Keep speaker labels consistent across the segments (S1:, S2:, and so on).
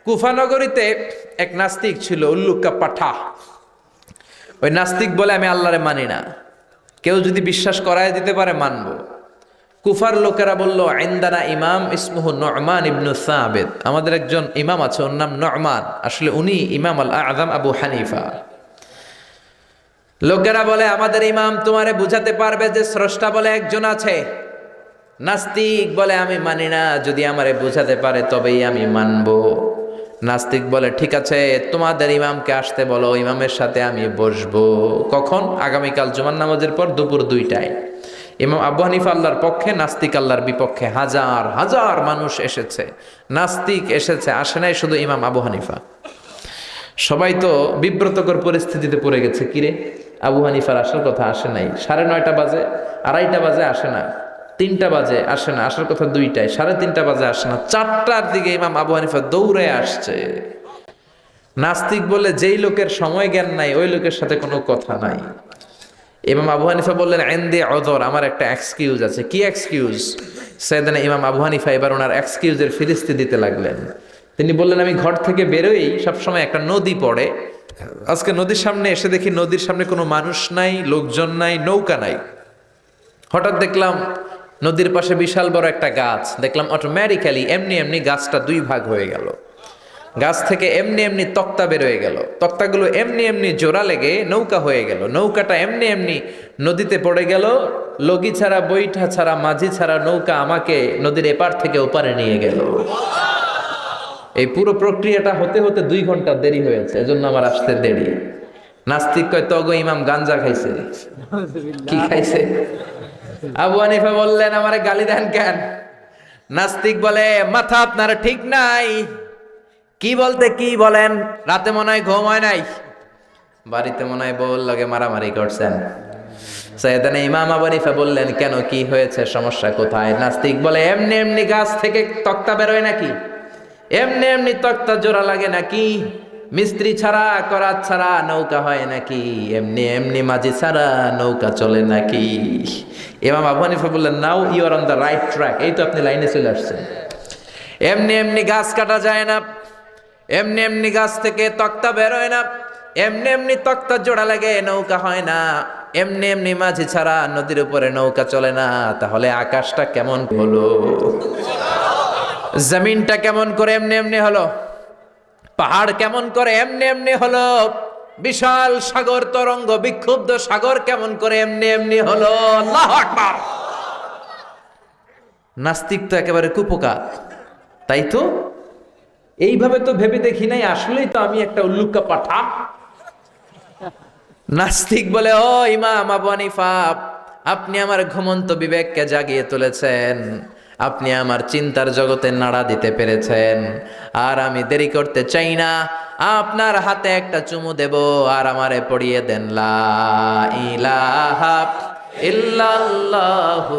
S1: কুফা নগরীতে এক নাস্তিক ছিল, উল্লুকা পাঠা। ওই নাস্তিক বলে আমি আল্লাহরে মানি না, কেউ যদি বিশ্বাস করায় দিতে পারে মানব। কুফার লোকেরা বলল, ইনদানা ইমাম ইসমুহু নু'মান ইবনু সাবিত, আমাদের একজন ইমাম আছে, ওর নাম নু'মান, আসলে উনি ইমাম আল আযম আবু হানিফা। লোকেরা বলে আমাদের ইমাম তোমারে বুঝাতে পারবে যে স্রষ্টা বলে একজন আছে। নাস্তিক বলে আমি মানি না, যদি আমারে বুঝাতে পারে তবেই আমি মানব। নাস্তিক বলে ঠিক আছে, তোমাদের ইমামকে আসতে বলো, ইমামের সাথে আমি বসবো। কখন? আগামীকাল জুমার নামাজের পর দুপুর 2টায়। ইমাম আবু হানিফা আল্লাহর পক্ষে, নাস্তিক আল্লাহর বিপক্ষে। হাজার হাজার মানুষ এসেছে, নাস্তিক এসেছে, আসে নাই শুধু ইমাম আবু হানিফা। সবাই তো বিব্রতকর পরিস্থিতিতে পড়ে গেছে, কিরে আবু হানিফার আসার কথা আসে নাই, 9:30 বাজে, 2:30 বাজে আসে না, 3টা বাজে আসে না, আসার কথা 2টায়, 3:30 বাজে আসে না, 4টার দিকে ইমাম আবু হানিফা দৌড়ে আসছে। নাস্তিক বলে যেই লোকের সময় জ্ঞান নাই ওই লোকের সাথে কোনো কথা নাই। ইমাম আবু হানিফা বললেন ইনদি উযর, আমার একটা এক্সকিউজ আছে। কি এক্সকিউজ? সাইয়েদনা ইমাম আবু হানিফা এবার ওনার এক্সকিউজের ফিরিস্তি দিতে লাগলেন। তিনি বললেন আমি ঘর থেকে বেরোই সবসময় একটা নদী পড়ে, আজকে নদীর সামনে এসে দেখি নদীর সামনে কোনো মানুষ নাই, লোকজন নাই, নৌকা নাই। হঠাৎ দেখলাম নদীর পাশে বিশাল বড় একটা গাছ, দেখলাম অটোমেটিক্যালি এমনি এমনি গাছটা 2 ভাগ হয়ে গেল। গাছ থেকে এমনি এমনি তক্তা বেরোয় গেল, তক্তাগুলো এমনি এমনি জোড়া লেগে নৌকা হয়ে গেল, নৌকাটা এমনি এমনি নদীতে পড়ে গেল। লগি ছাড়া, বৈঠা ছাড়া, মাঝি ছাড়া নৌকা আমাকে নদীর এপার থেকে ওপারে নিয়ে গেল। এই পুরো প্রক্রিয়াটা হতে হতে 2 ঘন্টা দেরি হয়েছে, এজন্য আমার আসতে দেরি। নাস্তিক কয় তগো ইমাম গাঞ্জা খাইছে। কি খাইছে? আবু হানিফা বললেন আমারে গালি দেন কেন? নাস্তিক বলে মাথা আপনার ঠিক নাই। কি বলতে কি বলেন? রাতে মনে হয় ঘুম হয় নাই, বাড়িতে মনে হয় বউর লগে মারামারি করছেন। সাইয়েদনা ইমাম আবু হানিফা বললেন কেন, কি হয়েছে, সমস্যা কোথায়? নাস্তিক বলে এমনি এমনি গাছ থেকে তক্তা বেরোয় নাকি? এমনি এমনি তক্তা জোড়া লাগে নাকি? মিস্ত্রি ছাড়া, করাত ছাড়া নৌকা হয় নাকি? এমনি এমনি মাঝি ছাড়া নৌকা চলে নাকি? ইমাম আবু হানিফা বললেন now you are on the right track, এই তো আপনি লাইনে চলে আসছেন। এমনি এমনি গাছ কাটা যায় না, এমনি এমনি গাছ থেকে তক্তা বেরোয় না, এমনি এমনি তক্তা জোড়া লাগে নৌকা হয় না, এমনি এমনি মাঝি ছাড়া নদীর উপরে নৌকা চলে না। তাহলে আকাশটা কেমন হলো? জমিনটা কেমন করে এমনি এমনি হলো? পাহাড় কেমন করে এমনি এমনি হলো? বিশাল সাগর তরঙ্গ, বিক্ষুব্ধ সাগর কেমন করে এমনি এমনি হলো? আল্লাহু আকবার। নাস্তিক তো একেবারে কুপোকাত, তাই তো এইভাবে তো ভেবে দেখি নাই, আসলেই তো আমি একটা উল্লুকা পাঠা। নাস্তিক বলে ও ইমাম আবু হানিফা, আপনি আমার ঘুমন্ত বিবেককে জাগিয়ে তুলেছেন, আপনি আমার চিন্তার জগতে নাড়া দিতে পেরেছেন। আর আমি দেরি করতে চাই না, আপনার হাতে একটা চুমু দেব আর আমারে পড়িয়ে দেন লা ইলাহা ইল্লাল্লাহু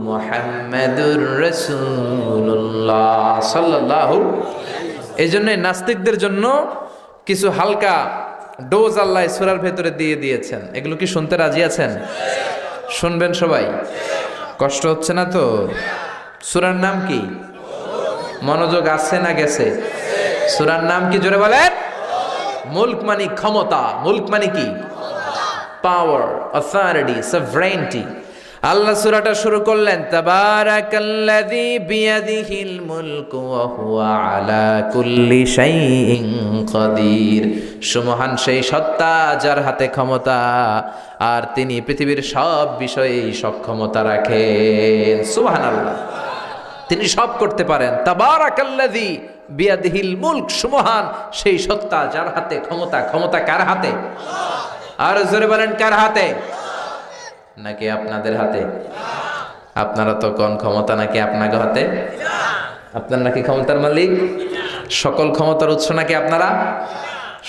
S1: মুহাম্মাদুর রাসূলুল্লাহ সাল্লাল্লাহু। এই জন্য নাস্তিকদের জন্য কিছু হালকা ডোজ আল্লাহ সূরার ভেতরে দিয়ে দিয়েছেন। এগুলো কি শুনতে রাজি আছেন? শুনবেন সবাই? কষ্ট হচ্ছে না তো? সূরার নাম কি? মনোযোগ আসছে না গেছে? সূরার নাম কি জোরে বলেন? মুলক মানে ক্ষমতা। মুলক মানে কি? পাওয়ার, অথরিটি, সভরেনিটি। আল্লাহ সূরাটা শুরু করলেন তাবারাকাল্লাযী বিয়াদিহিল মুলকু ওয়া হুয়া আলা কুল্লি শাইইন কাদির। সুমহান সেই সত্তা যার হাতে ক্ষমতা, আর তিনি পৃথিবীর সব বিষয়েই সক্ষমতা রাখেন। সুবহানাল্লাহ, তিনি সব করতে পারেন। তাবারাকাল্লাযী বিয়াদিহিল মুলক, সুমহান সেই সত্তা যার হাতে ক্ষমতা। ক্ষমতা কার হাতে? আর জোরে বলেন কার হাতে? নাকি আপনাদের হাতে? আপনারা তো কোন ক্ষমতা নাকি আপনাকে হাতে? আপনার নাকি ক্ষমতার মালিক? সকল ক্ষমতার উৎস নাকি আপনারা?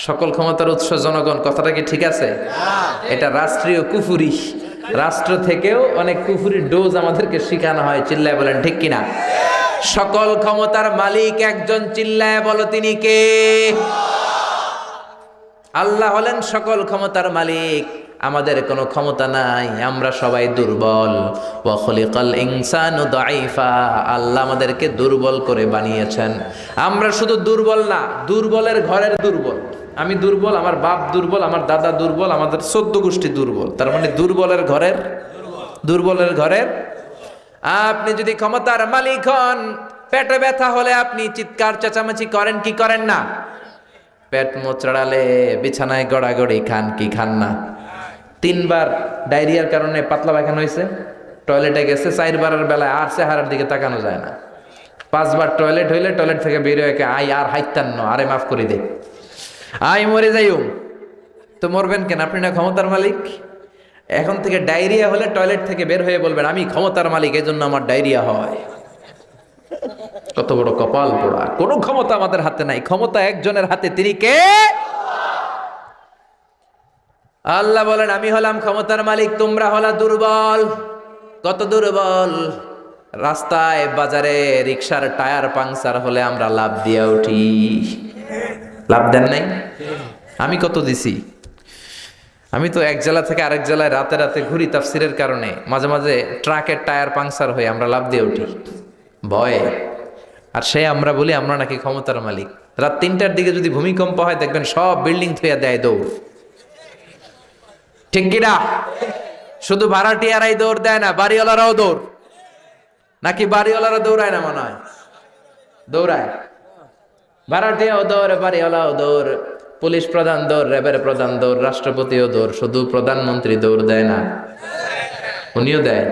S1: সকল ক্ষমতার উৎস জনগণ, কথাটা কি ঠিক আছে? এটা রাষ্ট্রীয় কুফুরি। রাষ্ট্র থেকেও অনেক কুফুরির ডোজ আমাদেরকে শিখানো হয়। চিল্লায় বলেন ঠিক কিনা? সকল ক্ষমতার মালিক একজন, চিল্লায় বলো তিনি কে? আল্লাহ হলেন সকল ক্ষমতার মালিক। আমাদের কোনো ক্ষমতা নাই, আমরা সবাই দুর্বল। ওয়া খুলিকাল ইনসানু দাঈফা, আল্লাহ আমাদেরকে দুর্বল করে বানিয়েছেন। আমরা শুধু দুর্বল না, দুর্বলের ঘরের দুর্বল। আমি দুর্বল, আমার বাপ দুর্বল, আমার দাদা দুর্বল, আমাদের 14 গোষ্ঠী দুর্বল। তার মানে দুর্বলের ঘরের দুর্বলের ঘরের। আপনি যদি ক্ষমতার মালিক হন, পেটে ব্যথা হলে আপনি চিৎকার চেঁচামেচি করেন কি করেন না? পেট মোচড়ালে বিছানায় গড়াগড়ি খান কি খান না? 3 বার ডায়রিয়ার কারণে পাতলা পায়খানা হয়েছে, টয়লেটে গেছে, 4 বারের বেলায় আর চেহারার দিকে তাকানো যায় না। 5 বার টয়লেট হইলে টয়লেট থেকে বেরিয়ে আই আর হাইতান ন, আরে মাফ করে দে, আই মরে যাইও। তো মরবেন কেন? আপনি না ক্ষমতার মালিক। এখন থেকে ডায়রিয়া হলে টয়লেট থেকে বের হয়ে বলবেন আমি ক্ষমতার মালিক, এই জন্য আমার ডায়রিয়া হয়। কত বড় কপাল পোড়া! কোনো ক্ষমতা আমাদের হাতে নাই, ক্ষমতা একজনের হাতে, তিনি কে? আল্লাহ বলেন আমি হলাম ক্ষমতার মালিক, তোমরা হলা দুর্বল। কত দুর্বল! রাস্তায় বাজারে রিক্সার টায়ার পাংচার হলে আমরা লাভ দিয়ে উঠি। লাভ দেন নাই? আমি কত দিছি? আমি তো এক জেলা থেকে আরেক জেলায় রাতে রাতে ঘুরি তাফসিরের কারণে, মাঝে মাঝে ট্রাকের টায়ার পাংচার হয়ে আমরা লাভ দিয়ে উঠি ভয়ে। আর সে আমরা বলি আমরা নাকি ক্ষমতার মালিক। রাত 3টার দিকে যদি ভূমিকম্প হয় দেখবেন সব বিল্ডিং থুয়া দেয় দৌড়, ঠিক কিনা? শুধু ভাড়াটিয়ারাই দৌড় দেয় না, বাড়িওয়ালারাও দৌড়। নাকি বাড়িওয়ালারা দৌড়ায় না? মনে হয় দৌড়ায়। ভাড়াটিয়াও দৌড়, বাড়িওয়ালাও দৌড়, পুলিশ প্রধান দৌড়, র্যাবের প্রধান দৌড়, রাষ্ট্রপতিও দৌড়। শুধু প্রধানমন্ত্রী দৌড় দেয় না? উনিও দেয়।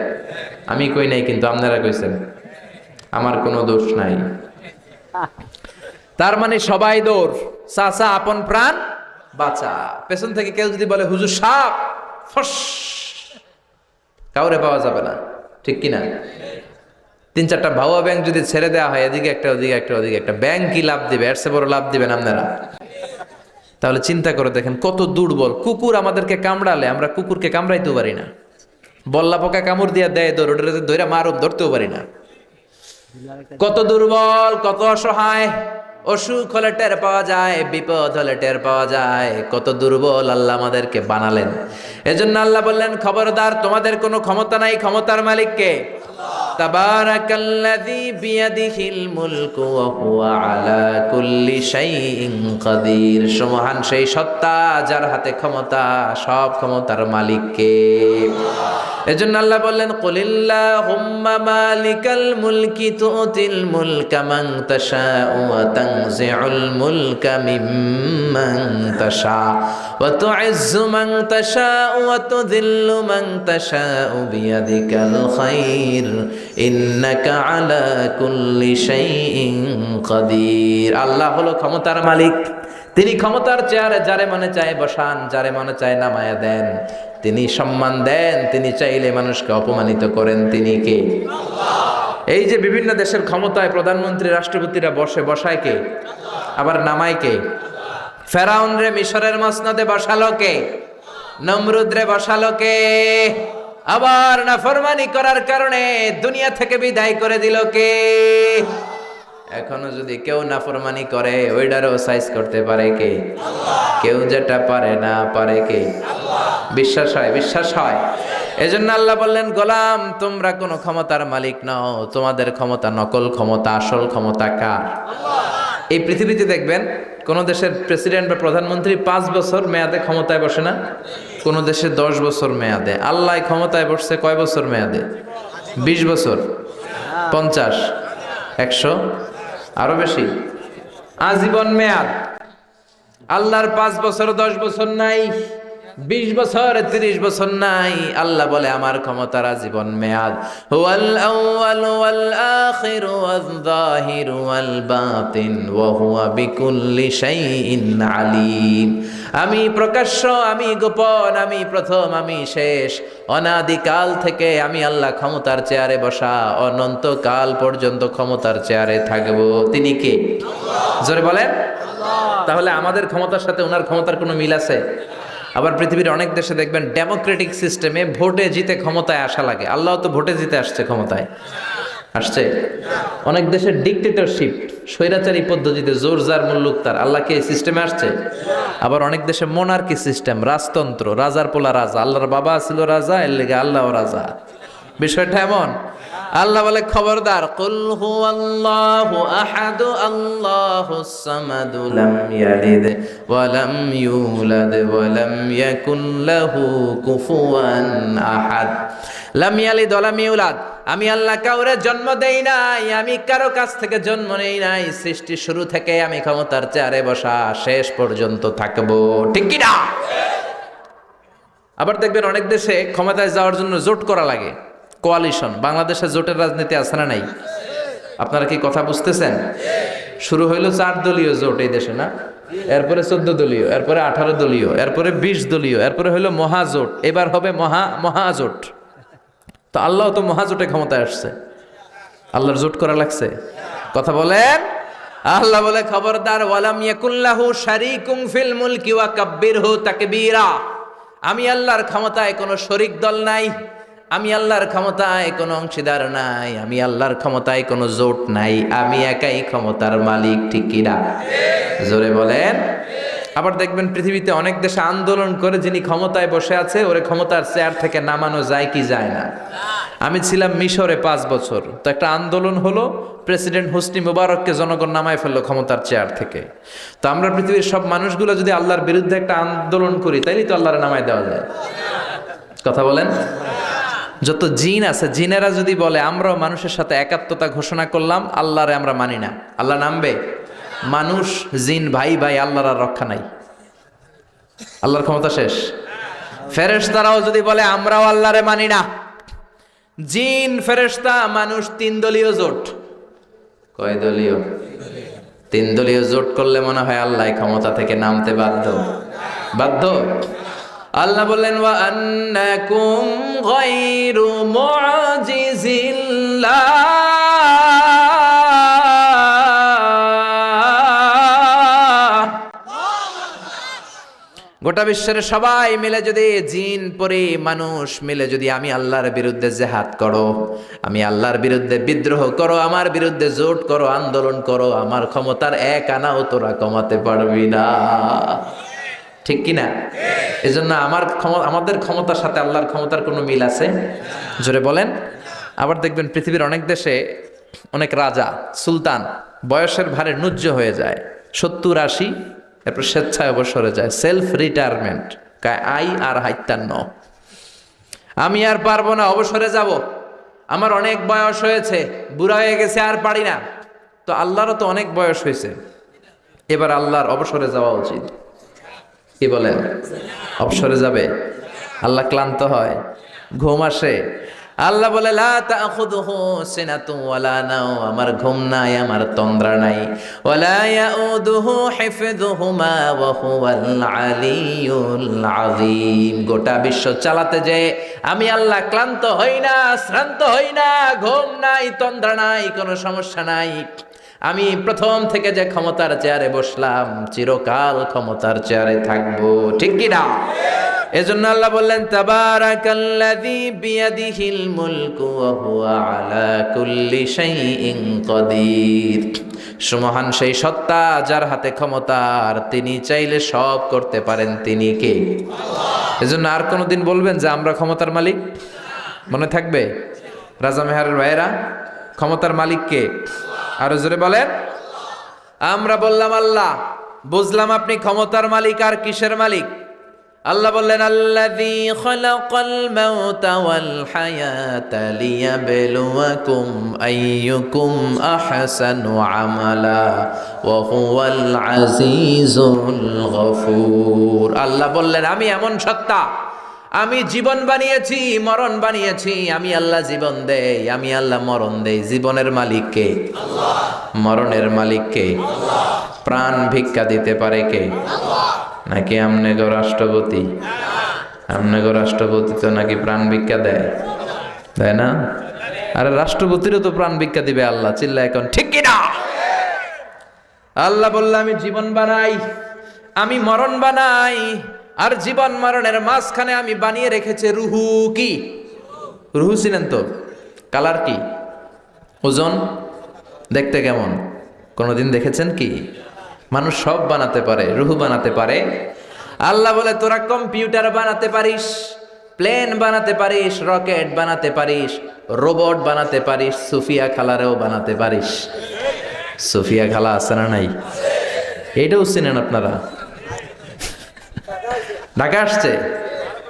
S1: আমি কই নাই, কিন্তু আপনারা কইছেন, আমার কোনো দোষ নাই। তার মানে সবাই দৌড়। চাচা আপন প্রাণ বাঁচা। পেছন থেকে কেউ যদি বলে হুজুর সাপ, ফস, কাউরে পাওয়া যাবে না, ঠিক কিনা? 3-4টা ভাওয়া ব্যাংক যদি ছেড়ে দেওয়া হয়, এদিকে একটা ওদিকে একটা ওদিকে একটা, ব্যাংক কি লাভ দিবে? এর চেয়ে বড় লাভ দিবেন আপনারা? তাহলে চিন্তা করে দেখেন কত দুর্বল। কুকুর আমাদেরকে কামড়ালে আমরা কুকুরকে কামড়াইতেও পারি না। বল্লা পোকা কামড় দিয়া দেয় দৌড়, ওটা ধরে মারুপ ধরতেও পারি না। কত দুর্বল, কত অসহায়। অসুখ হলে টের পাওয়া যায়, বিপদ হলে টের পাওয়া যায় কত দুর্বল আল্লাহ আমাদেরকে বানালেন। এজন্য আল্লাহ বললেন খবরদার, তোমাদের কোনো ক্ষমতা নাই, ক্ষমতার মালিক কে? তাবারাকাল্লাযী বিয়াদিহিল মুলকু ওয়া হুয়া আলা কুল্লি শাইইন কাদির। সুবহান সেই সত্তা যার হাতে ক্ষমতা, সব ক্ষমতার মালিক কে? এজন্য আল্লাহ বললেন কুলিল্লাহুম্মা মালিকাল মুলকি তুতিল মুলকা মান তাশাউ ওয়া তানজিউল মুলকা মিম্মান তাশা ওয়া তুইজ্জু মান তাশাউ ওয়া তুযিল্লু মান তাশাউ বিয়াদিকাল খায়র ইন্নাকা আলা কুল্লি শাইইন কাদির। আল্লাহ হলো ক্ষমতার মালিক। তিনি ক্ষমতার চেয়ারে যারে মনে চায় বসান, যারে মনে চায় নামায়া দেন। তিনি সম্মান দেন, তিনি চাইলে মানুষকে অপমানিত করেন। তিনি কে? এই যে বিভিন্ন দেশের ক্ষমতায় প্রধানমন্ত্রী রাষ্ট্রপতিরা বসায় কে? আবার নামায় কে? ফেরাউন রে মিশরের মসনদে বসালো কে? নমরুদ রে বসালো কে? আবার নাফরমানি করার কারণে দুনিয়া থেকে বিদায় করে দিল কে? এখনো যদি কেউ নাফরমানি করে ওইটারও সাইজ করতে পারে কে? কেউ যেটা পারে না, পারে কে? বিশ্বাস হয়? বিশ্বাস হয়? এজন্য আল্লাহ বললেন গোলাম তোমরা কোনো ক্ষমতার মালিক নও, তোমাদের ক্ষমতা নকল ক্ষমতা, আসল ক্ষমতা কার? এই পৃথিবীতে দেখবেন কোন দেশের প্রেসিডেন্ট বা প্রধানমন্ত্রী 5 বছর মেয়াদে ক্ষমতায় বসে না, কোন দেশে 10 বছর মেয়াদে। আল্লাহ ক্ষমতায় বসছে কয় বছর মেয়াদে? 20 বছর, 50, 100, আরো বেশি, আজীবন মেয়াদ। আল্লাহর 5 বছর 10 বছর নাই, 20 বছর 30 বছর নাই। আল্লাহ বলে আমার ক্ষমতার আজীবন মেয়াদ। হুয়াল আউয়াল ওয়াল আখির ওয়াল যাহির ওয়াল বাতিন ওয়া হুয়া বিকুল্লি শাইইন আলিম। আমি প্রকাশ্য, আমি গোপন, আমি প্রথম, আমি শেষ। অনাদিকাল থেকে আমি আল্লাহ ক্ষমতার চেয়ারে বসা, অনন্তকাল পর্যন্ত ক্ষমতার চেয়ারে থাকবো। তিনি কে? জোরে বলেন। তাহলে আমাদের ক্ষমতার সাথে ওনার ক্ষমতার কোনো মিল আছে? আবার পৃথিবীর অনেক দেশে দেখবেন ডেমোক্রেটিক সিস্টেমে ভোটে জিতে ক্ষমতায় আসা লাগে। আল্লাহ তো ভোটে জিতে আসছে ক্ষমতায়। আসছে? অনেক দেশের ডিক্টেটরশিপ, স্বৈরাচারী পদ্ধতিতে জোর যার মুল্লুক তার, আল্লাহ কি এই সিস্টেমে আসছে? আবার অনেক দেশে মোনার্কি সিস্টেম, রাজতন্ত্র, রাজার পোলা রাজা, আল্লাহর বাবা ছিল রাজা, এর লেগে আল্লাহও রাজা। বিষয়টা এমন, আল্লাহ বলে খবরদার, কুল হুয়াল্লাহু আহাদু আল্লাহুস সামাদু লাম ইয়ালিদ ওয়া লাম ইউলাদ ওয়া লাম ইয়াকুল লাহু কুফুয়ান আহাদ। লাম ইয়ালিদ ওয়া লাম ইউলাদ, আমি আল্লাহ কাউরে জন্ম দেই নাই, আমি কারো কাছ থেকে জন্ম নেই নাই, সৃষ্টি শুরু থেকে আমি ক্ষমতার চেয়ারে বসা, শেষ পর্যন্ত থাকবো। ঠিক কি না? আবার দেখবেন অনেক দেশে ক্ষমতায় যাওয়ার জন্য জোট করা লাগে, কোয়ালিশন। বাংলাদেশে জোটের রাজনীতি আছে না নাই? আপনারা কি কথা বুঝতেছেন? শুরু হইলো 4 দলীয় জোট এই দেশে, না? এরপরে 14 দলীয়, এরপরে 18 দলীয়, এরপরে 20 দলীয়, এরপরে হইলো মহাজোট, এবার হবে মহাজোট। তো আল্লাহ তো মহাজোটে ক্ষমতায় আসছে, আল্লাহর জোট করা লাগছে? কথা বলেন। আল্লাহ বলে খবরদার, ওয়ালাম ইয়াকুল্লাহু শারীকুম ফিল মুলকি ওয়া কাব্বিরহু তাকবীরা। আমি আল্লাহর ক্ষমতায় কোনো শরীক দল নাই, আমি আল্লাহর ক্ষমতায় কোনো অংশীদার নাই, আমি আল্লাহর ক্ষমতায় কোনো জোট নাই, আমি একাই ক্ষমতার মালিক। ঠিক কিনা? জোরে বলেন। আবার দেখবেন পৃথিবীতে অনেক দেশে আন্দোলন করে যিনি ক্ষমতায় বসে আছে ওরে ক্ষমতার চেয়ার থেকে নামানো যায় কি যায় না? আমি ছিলাম মিশরে 5 বছর, তো একটা আন্দোলন হলো, প্রেসিডেন্ট হোসনি মুবারককে জনগণ নামায় ফেললো ক্ষমতার চেয়ার থেকে। তো আমরা পৃথিবীর সব মানুষগুলো যদি আল্লাহর বিরুদ্ধে একটা আন্দোলন করি, তাইলে তো আল্লাহরে নামায় দেওয়া যায়। কথা বলেন। যত জিন আছে, জিনেরা যদি বলে আমরাও মানুষের সাথে একাত্মতা ঘোষণা করলাম, আল্লাহরে আমরা মানি না, আল্লাহ নামবে? মানুষ জিন ভাই ভাই, আল্লাহর আর রক্ষা নাই, আল্লাহর ক্ষমতা শেষ। ফেরেশতারাও যদি বলে আমরাও আল্লাহরে মানি না, জিন ফেরেশতা মানুষ 3 দলীয় জোট। কয় দলীয়? 3 দলীয় জোট করলে মনে হয় আল্লাহ ক্ষমতা থেকে নামতে বাধ্য। আল্লাহ বললেন, ওয়া আন্নাকুম গায়রু মুআজিজিল্লাহ, গোটা বিশ্বের সবাই মিলে যদি, জিন পরি মানুষ মিলে যদি আমি আল্লাহর বিরুদ্ধে জেহাদ করো, আমি আল্লাহর বিরুদ্ধে বিদ্রোহ করো, আমার বিরুদ্ধে জোট করো, আন্দোলন করো, আমার ক্ষমতার এক আনাও তোরা কমাতে পারবি না। ঠিক কিনা? এজন্য আমাদের ক্ষমতার সাথে আল্লাহর ক্ষমতার কোনো মিল আছে? জোরে বলেন। আবার দেখবেন পৃথিবীর অনেক দেশে অনেক রাজা সুলতান বয়সের ভারে নুজ্জ হয়ে যায়, 70-80, এরপর স্বেচ্ছায় অবসরে যায়, সেলফ রিটায়ারমেন্ট, আই আর হাইতান্ন, আমি আর পারবো না, অবসরে যাব, আমার অনেক বয়স হয়েছে, বুড়া হয়ে গেছে, আর পারি না। তো আল্লাহরও তো অনেক বয়স হয়েছে, এবার আল্লাহর অবসরে যাওয়া উচিত। কি বলেন? অবসরে যাবে? আল্লাহ ক্লান্ত হয়, ঘুম আসে। আল্লাহ বলে, লা তাখুযুহু সিনাতুন ওয়ালা নাও, আমার ঘুম নাই, আমার তন্দ্রা নাই। ওয়ালা ইয়াউদুহু হিফযুহুমা ওয়া হুয়াল আলিয়্যুল আযীম। গোটা বিশ্ব চালাতে যে আমি আল্লাহ ক্লান্ত হই না, শ্রান্ত হই না, ঘুম নাই, তন্দ্রা নাই, কোনো সমস্যা নাই। আমি প্রথম থেকে যে ক্ষমতার চেয়ারে বসলাম, চিরকাল ক্ষমতার চেয়ারে থাকবো। ঠিক কি না? এজন্য আল্লাহ বললেন, তাবারাকাল্লাযী বিয়াদিহিল মুলকু ওয়া হুয়া আলা কুল্লি শাইইন কাদির। সুমহান সেই সত্তা যার হাতে ক্ষমতা, আর তিনি চাইলে সব করতে পারেন। তিনি কে? আল্লাহ। এজন্য আর কোনদিন বলবেন যে আমরা ক্ষমতার মালিক, মনে থাকবে? রাজা মেহারের ভাইয়েরা, ক্ষমতার মালিক কে? আরো জোরে বলেন। আমরা বললাম আল্লাহ, বুঝলাম আপনি ক্ষমতার মালিক, আর কিসের মালিক? আল্লাহ বললেন, আল্লাযী খালাকাল মাউতা ওয়াল হায়াতা লিয়াবলুয়াকুম আইয়ুকুম আহসানু আমালা ওয়া হুয়াল আজিজুল গফুর। আল্লাহ বললেন, আমি এমন সত্তা, আমি জীবন বানিয়েছি, মরণ বানিয়েছি, আমি আল্লাহ জীবন দেই, আমি আল্লাহ মরণ দেই। জীবনের মালিক কে? আল্লাহ। মরণের মালিক কে? আল্লাহ। প্রাণ ভিক্ষা দিতে পারে কে? আল্লাহ। নাকি আমনেগো রাষ্ট্রপতি? আমনেগো রাষ্ট্রপতি তো নাকি প্রাণ ভিক্ষা দেয়, তাই না? আরে রাষ্ট্রপতিরও তো প্রাণ ভিক্ষা দিবে আল্লাহ। চিল্লা এখন ঠিক কিনা? আল্লাহ বলল, আমি জীবন বানাই, আমি মরণ বানাই, আর জীবন মরণের মাঝখানে আমি বানিয়ে রেখেছি রুহু। কি রুহু? ছিলেন তো? কালার কি? ওজন দেখতে কেমন কোনোদিন দেখেছেন কি? মানুষ সব বানাতে পারে, রুহু বানাতে পারে। আল্লাহ বলে তোরা কম্পিউটার বানাতে পারিস, প্লেন বানাতে পারিস, রকেট বানাতে পারিস, রোবট বানাতে পারিস, সুফিয়া খালারেও বানাতে পারিস। সুফিয়া খালা আছে না নাই? এটাও চিনেন আপনারা? ঢাকা আসছে,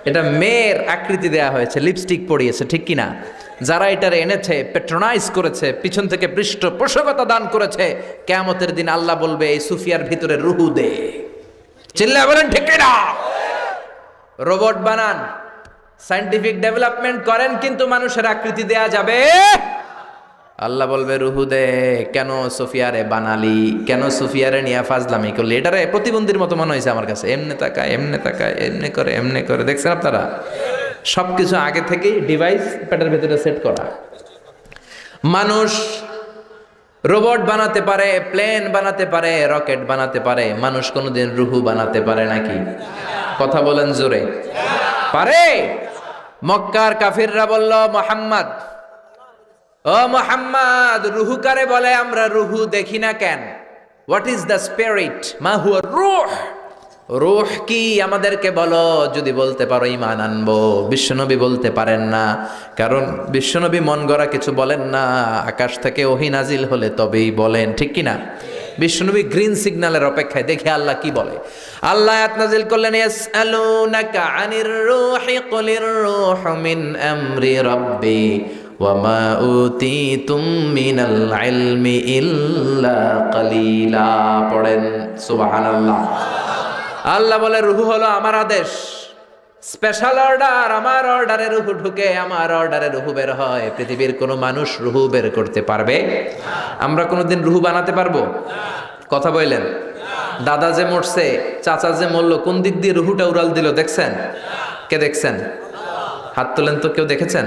S1: এটা মেয়ের আকৃতি দেয়া হয়েছে, লিপস্টিক পরিয়েছে, ঠিক কিনা? যারা এটার এনেছে, পেট্রোনাইজ করেছে, পিছন থেকে পৃষ্ঠপোষকতা দান করেছে, কিয়ামতের দিন আল্লাহ বলবে এই সুফিয়ার ভিতরে রুহু দে। চিল্লায় বলেন ঠিক কিনা? রোবট বানান, সায়েন্টিফিক ডেভেলপমেন্ট করেন, কিন্তু মানুষের আকৃতি দেয়া যাবে? আল্লাহ বলবে রুহু দে। কেন সুফিয়ারে বানালি? কেন সুফিয়ারে নিয়ে ফাজলামি করলি? এটারে প্রতিবন্ধীর মতো মনে হয়েছে আমার কাছে। এমনে তাকায়, এমনে তাকায়, এমনি করে, এমনি করে। দেখছেন আপনারা? সবকিছু আগে থেকেই ডিভাইস পেটের ভেতরে সেট করা। মানুষ রোবট বানাতে পারে, প্লেন বানাতে পারে, রকেট বানাতে পারে, মানুষ কোনোদিন রুহু বানাতে পারে নাকি? কথা বলেন জোরে। পারে? মক্কার কাফিররা বলল, মোহাম্মদ, ও মোহাম্মদ, রুহু কারে বলে? আমরা রুহু দেখি না কেন? What is the spirit? মা হুয়া রূহ? রূহ কি আমাদেরকে বলো, যদি বলতে পারো ঈমান আনবো। বিশ্বনবী বলতে পারেন না, কারণ বিশ্বনবী মন গড়া কিছু বলেন না, আকাশ থেকে ওহী নাজিল হলে তবেই বলেন, ঠিক কিনা? বিশ্বনবী গ্রিন সিগন্যালের অপেক্ষায়, দেখে আল্লাহ কি বলে। আল্লাহ আয়াত নাজিল করলেন, ইয়াসআলুনাকা আনির রূহি কুলির রূহু মিন আমরি রাব্বি ওয়া মা উতীতুম মিনাল ইলমি ইল্লা কালিলা। পড়েন সুবহানাল্লাহ। আল্লাহ বলে রুহু হলো আমার আদেশ, স্পেশাল অর্ডার। আমার অর্ডারে রুহু ঢুকে, আমার অর্ডারে রুহু বের হয়। পৃথিবীর কোনো মানুষ রুহু বের করতে পারবে? আমরা কোনোদিন রুহু বানাতে পারবো? কথা বললেন। দাদা যে মরছে, চাচা যে মরলো, কোন দিক দিয়ে রুহুটা উড়াল দিল দেখছেন? কে দেখছেন? হাত তোলেন তো, কেউ দেখেছেন?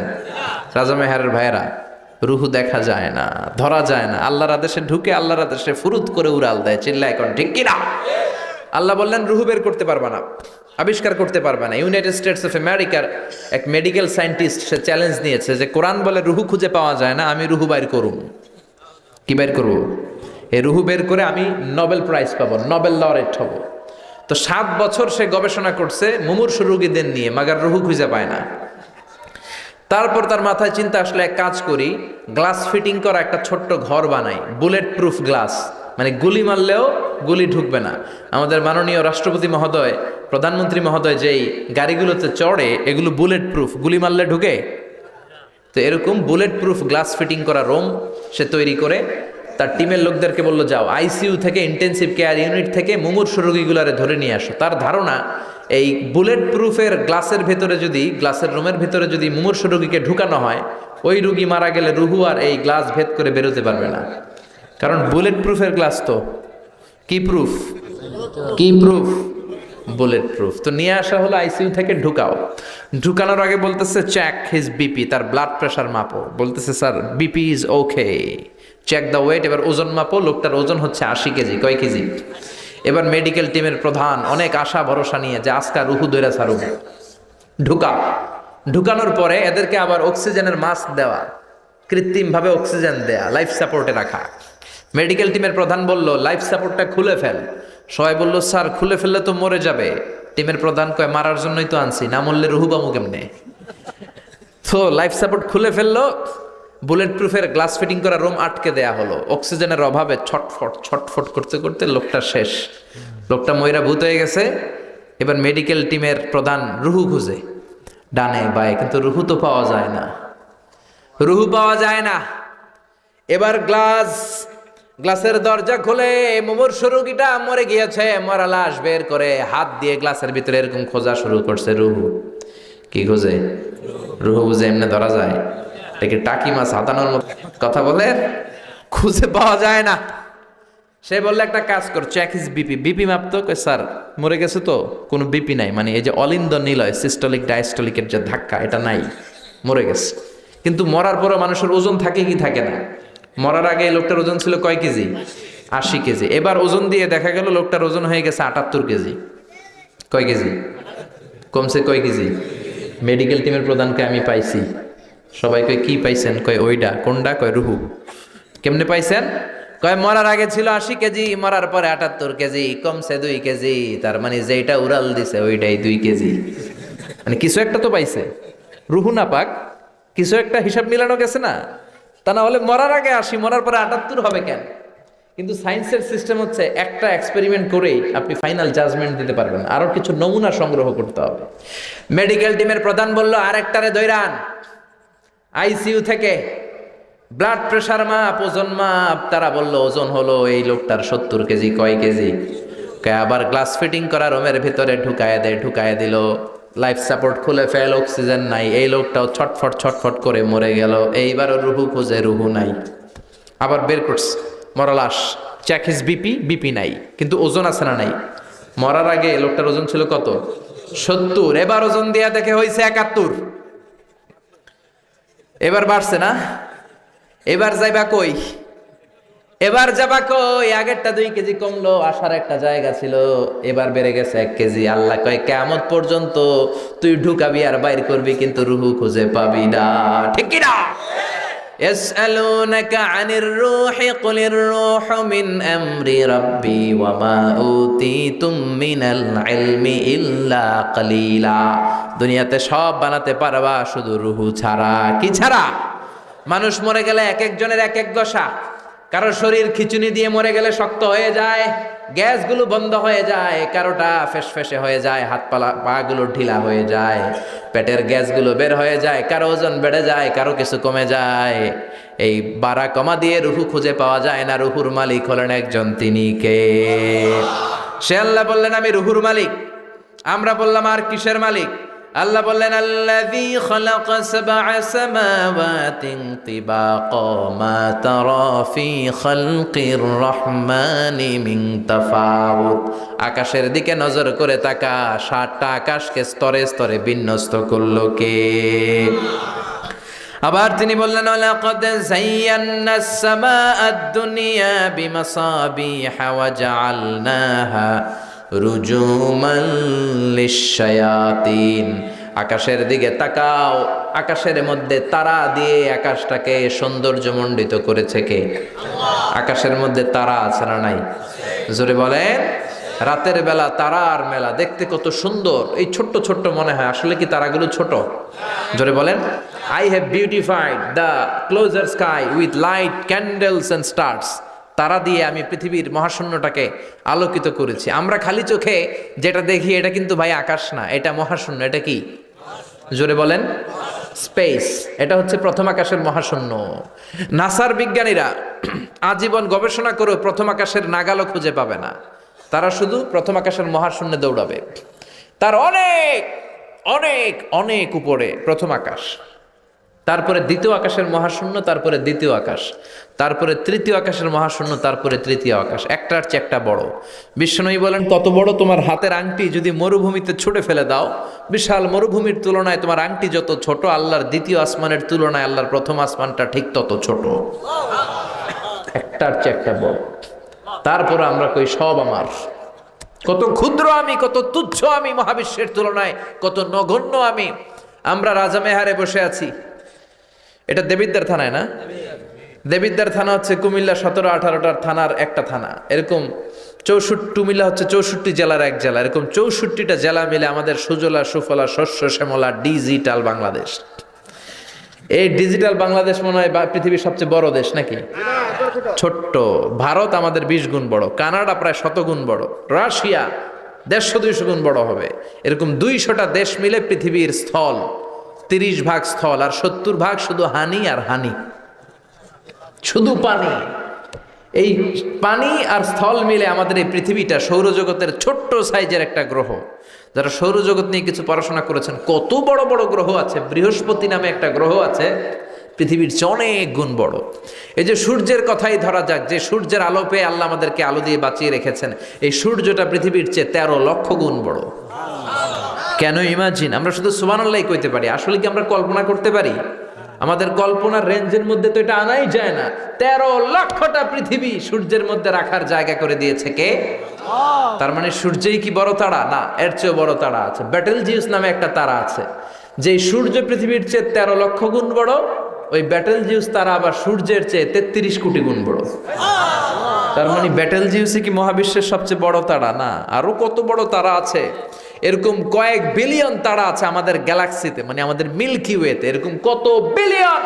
S1: রাজা মেহারের ভাইয়েরা, রুহু দেখা যায় না, ধরা যায় না, আল্লাহর আদেশে ঢুকে, আল্লাহর আদেশে ফুরুত করে উড়াল দেয়। চিল্লা এখন ঠিক কিনা? আল্লাহ বললেন রুহু বের করতে পারবা না, আবিষ্কার করতে পারবা না। ইউনাইটেড স্টেটস অফ আমেরিকার এক মেডিকেল সায়েন্টিস্ট, সে চ্যালেঞ্জ নিয়েছে যে কোরআন বলে রুহু খুঁজে পাওয়া যায় না, আমি রুহু বাইর করুম। কি বের করবো? এই রুহু বের করে আমি নোবেল প্রাইজ পাবো, নোবেল লরেট হব। তো 7 বছর সে গবেষণা করছে মুমূর্ষু রোগীদের নিয়ে, মাগার রুহু খুঁজে পায় না। তারপর তার মাথায় চিন্তা আসলে, এক কাজ করি, গ্লাস ফিটিং করা একটা ছোট্ট ঘর বানাই, বুলেট প্রুফ গ্লাস, মানে গুলি মারলেও গুলি ঢুকবে না। আমাদের মাননীয় রাষ্ট্রপতি মহোদয়, প্রধানমন্ত্রী মহোদয় যেই গাড়িগুলোতে চড়ে, এগুলো বুলেট প্রুফ, গুলি মারলে ঢুকে। তো এরকম বুলেট প্রুফ গ্লাস ফিটিং করা রুম সে তৈরি করে তার টিমের লোকদেরকে বললো, যাও আইসিইউ থেকে, ইন্টেন্সিভ কেয়ার ইউনিট থেকে মুমূর্ষু রোগীগুলারে ধরে নিয়ে আসো। তার ধারণা এই বুলেট প্রুফের গ্লাসের ভেতরে যদি, গ্লাসের রুমের ভেতরে যদি মুমূর্ষু রোগীকে ঢুকানো হয়, ওই রোগী মারা গেলে রুহু আর এই গ্লাস ভেদ করে বেরোতে পারবে না। কারণ বুলেট প্রুফের গ্লাস তো কি প্রুফ? কি প্রুফ? Bullet proof. তো নিয়ে আসা হলো আইসিইউ থেকে, ঢুকাও। ঢুকানোর আগে বলতেছে চেক হিজ বিপি, তার ব্লাড প্রেশার মাপো। বলতেছে sir BP is okay, check the weight. এবার ওজন মাপো, লোকটার ওজন হচ্ছে 80 কেজি। কয় কেজি? এবার মেডিকেল টিমের প্রধান অনেক আশা ভরসা নিয়ে যে আজকা রুহু দইরা ছাড়ুন, ঢুকা। ঢুকানোর পরে এদেরকে আবার অক্সিজেনের মাস্ক দেওয়া, কৃত্রিমভাবে অক্সিজেন দেয়া, লাইফ সাপোর্টে রাখা। মেডিকেল টিমের প্রধান বলল লাইফ সাপোর্টটা খুলে ফেল। সবাই বলল স্যার খুলে ফেললে তো মরে যাবে। টিমের প্রধান কয় মারার জন্যই তো আনছি, না মরলে রুহু পামু কেমনে? তো লাইফ সাপোর্ট খুলে ফেললো, বুলেট প্রুফের গ্লাস ফিটিং করা রুম আটকে দেয়া হলো। অক্সিজেনের অভাবে ছটফট ছটফট করতে করতে লোকটা শেষ, লোকটা ময়রা ভূত হয়ে গেছে। এবার মেডিকেল টিমের প্রধান রুহু খুঁজে ডানে বায়ে, কিন্তু রুহু তো পাওয়া যায় না, রুহু পাওয়া যায় না। এবার গ্লাসের দরজা খুলে মুমূর্ষু রোগীটা মরে গিয়েছে, মরা লাশ বের করে হাত দিয়ে গ্লাসের ভিতরে এরকম খোঁজা শুরু করছে। রুহু কি খোঁজে? রুহু বুঝে এমনি ধরা যায়? একে টাকি মাছ হাতানোর মতো কথা বলে, খুঁজে পাওয়া যায় না। সে বললে একটা কাজ কর, চেক হিজ বিপি। বিপি মাপতো, কই স্যার মরে গেছে তো, কোনো বিপি নাই, মানে এই যে অলিন্দ নিলয় সিস্টোলিক ডায়াস্টোলিকের যে ধাক্কা, এটা নাই, মরে গেছে। কিন্তু মরার পরও মানুষের ওজন থাকে কি থাকে না? মরার আগে এই লোকটার ওজন ছিল কয় কেজি? 80 কেজি। এবার ওজন দিয়ে দেখা গেল লোকটার ওজন হয়ে গেছে 78 কেজি। কয় কেজি কমছে? কয় কেজি? মেডিকেল টিমের প্রধানকে আমি পাইছি, সবাই কয় কি পাইছেন? কয় ওইটা। কোনটা? কয় রুহু। কেমনে পাইছেন? কয় মরার আগে ছিল 80 কেজি, মরার পরে 78 কেজি, কমছে 2 কেজি। তার মানে যেটা উড়াল দিছে ওইটাই 2 কেজি। মানে কিছু একটা তো পাইছে, রুহু না পাক, কিছু একটা হিসাব মিলানো গেছে না। তা না হলে মরার আগে 80, মরার পরে 78 হবে কেন? কিন্তু সায়েন্সের সিস্টেম হচ্ছে একটা এক্সপেরিমেন্ট করেই আপনি ফাইনাল জাজমেন্ট দিতে পারবেন, আরো কিছু নমুনা সংগ্রহ করতে হবে। মেডিকেল টিমের প্রধান বলল আরেকটারে দৈরান আইসিইউ থেকে, ব্লাড প্রেশার মাপ, ওজন মাপ। তারা বলল ওজন হলো এই লোকটার 70 কেজি। কয় কেজি? আবার গ্লাস ফিটিং করা রুমের ভিতরে ঢুকায় দিল, লাইফ সাপোর্ট খুলে ফেল, অক্সিজেন নাই। এই লোকটাও ছটফট ছটফট করে মরে গেল। এইবারও রুহু খুঁজে, রুহু নাই। আবার বের করছে মরা লাশ, চেক হিজ বিপি নাই, কিন্তু ওজন আছে না নাই? মরার আগে লোকটার ওজন ছিল কত? 70। এবার ওজন দিয়া দেখে হয়েছে 71। এবার বাড়ছে না? এবার যাইবা কই? এবার যাবা কই? আগেরটা 2 কেজি কমলো, আসার একটা জায়গা ছিল, এবার বেড়ে গেছে 1 কেজি। আল্লাহ কয় কিয়ামত পর্যন্ত তুই ঢুকাবি আর বাইর করবি, কিন্তু রুহু খুঁজে পাবি না। ঠিক কি না? يسألونك عن الروح قل الروح من أمر ربي وما أوتيتم من العلم إلا قليلا। দুনিয়াতে সব বানাতে পারবা, শুধু রুহু ছাড়া। কি ছাড়া? মানুষ মরে গেলে এক একজনের এক এক দশা। কারো শরীর খিচুনি দিয়ে মরে গেলে শক্ত হয়ে যায়, গ্যাসগুলো বন্ধ হয়ে যায়, কারোটা ফেসফেসে হয়ে যায়, হাত পা গুলো ঢিলা হয়ে যায়, পেটের গ্যাসগুলো বের হয়ে যায়, কারো ওজন বেড়ে যায়, কারো কিছু কমে যায়। এই বাড়া কমা দিয়ে রুহু খুঁজে পাওয়া যায় না। রুহুর মালিক হলেন একজন, তিনি কে? সে আল্লাহ বললেন আমি রুহুর মালিক। আমরা বললাম আর কিসের মালিক? আল্লাহ বললেন আল্লাযী খালাকা সাবআ সামাওয়াতিন তিবাকা মা তারা ফি খালকির রহমানি মিন তাফাউত। আকাশের দিকে নজর করে তাকা, 7টা আকাশকে স্তরে স্তরে বিন্যস্ত করলো কে? আবার তিনি বললেন লাকাদ যায়্যানাস সামাআদ দুনিয়া বিমাসাবিহা ওয়া জাআলনাহা রুজুমান লিশ-শায়াতিন। আকাশের দিকে তাকাও, আকাশের মধ্যে তারা দিয়ে আকাশটাকে সৌন্দর্যমণ্ডিত করেছে কে? আকাশের মধ্যে তারা আছে না নাই? জোরে বলেন। রাতের বেলা তারার মেলা, দেখতে কত সুন্দর। এই ছোট্ট ছোট্ট মনে হয়, আসলে কি তারাগুলো ছোট? জোরে বলেন। I have beautified the closer sky with light, candles and stars. তারা দিয়ে আমি পৃথিবীর মহাশূন্যটাকে আলোকিত করেছি। আমরা খালি চোখে যেটা দেখি এটা কিন্তু ভাই আকাশ না, এটা মহাশূন্য। এটা কি? জোরে বলেন। স্পেস। এটা হচ্ছে প্রথম আকাশের মহাশূন্য। নাসার বিজ্ঞানীরা আজীবন গবেষণা করেও প্রথম আকাশের নাগালও খুঁজে পাবে না। তারা শুধু প্রথম আকাশের মহাশূন্যে দৌড়াবে। তার অনেক অনেক অনেক উপরে প্রথম আকাশ, তারপরে দ্বিতীয় আকাশের মহাশূন্য, তারপরে দ্বিতীয় আকাশ, তারপরে তৃতীয় আকাশের মহাশূন্য, তারপরে তৃতীয় আকাশ। একটার চেয়ে একটা বড়। বিশ্বনবী বলেন কত বড়? তোমার হাতের আংটি যদি মরুভূমিতে ছুঁড়ে ফেলে দাও, বিশাল মরুভূমির তুলনায় তোমার আংটি যত ছোট, আল্লাহর দ্বিতীয় আসমানের তুলনায় আল্লাহর প্রথম আসমানটা ঠিক তত ছোট। একটার চেয়ে একটা বড়। তারপর আমরা কই সব আমার। কত ক্ষুদ্র আমি, কত তুচ্ছ আমি মহাবিশ্বের তুলনায়, কত নগণ্য আমি। আমরা রাজামেহারে বসে আছি। এটা দেবিদ্বার থানায় না? দেবিদ্বার থানা হচ্ছে কুমিল্লা 17-18টার থানার একটা থানা। এরকম 64 কুমিল্লা হচ্ছে 64 জেলার এক জেলা। এরকম 64টা জেলা মিলে আমাদের সুজলা সুফলা শস্য শ্যামলা ডিজিটাল বাংলাদেশ। এই ডিজিটাল বাংলাদেশ মনে হয় পৃথিবীর সবচেয়ে বড় দেশ নাকি? ছোট্ট। ভারত আমাদের 20 গুণ বড়, কানাডা প্রায় 100 গুণ বড়, রাশিয়া 150-200 গুণ বড় হবে। এরকম 200টা দেশ মিলে পৃথিবীর স্থল 30 ভাগ স্থল, আর 70 ভাগ শুধু হানি আর হানি, শুধু পানি। এই পানি আর স্থল মিলে আমাদের এই পৃথিবীটা সৌরজগতের ছোট্ট সাইজের একটা গ্রহ। যারা সৌরজগৎ নিয়ে কিছু পড়াশোনা করেছেন, কত বড় বড় গ্রহ আছে। বৃহস্পতি নামে একটা গ্রহ আছে, পৃথিবীর চেয়ে অনেক গুণ বড়। এই যে সূর্যের কথাই ধরা যাক, যে সূর্যের আলো পেয়ে আল্লাহ আমাদেরকে আলো দিয়ে বাঁচিয়ে রেখেছেন, এই সূর্যটা পৃথিবীর চেয়ে 13 লক্ষ গুণ বড়। কেন ইমাজিন? আমরা শুধু সুবহানাল্লাহ কইতে পারি, আসলে কি আমরা কল্পনা করতে পারি? আমাদের কল্পনার রেঞ্জের মধ্যে তো এটা আনাই যায় না। 13 লক্ষটা পৃথিবী সূর্যের মধ্যে রাখার জায়গা করে দিয়েছে কে? তার মানে সূর্যই কি বড় তারা? না, এর চেয়েও বড় তারা আছে। ব্যাটেলজিউস নামে একটা তারা আছে, যে সূর্য পৃথিবীর চেয়ে 13 লক্ষ গুণ বড়, ওই ব্যাটেল জিউস তারা আবার সূর্যের চেয়ে 33 কোটি গুণ বড়। তার মানে ব্যাটেল জিউসই কি মহাবিশ্বের সবচেয়ে বড় তারা? না, আরো কত বড় তারা আছে। এরকম কয়েক বিলিয়ন তারা আছে আমাদের গ্যালাক্সিতে, মানে আমাদের মিল্কি ওয়েতে। এরকম কত বিলিয়ন,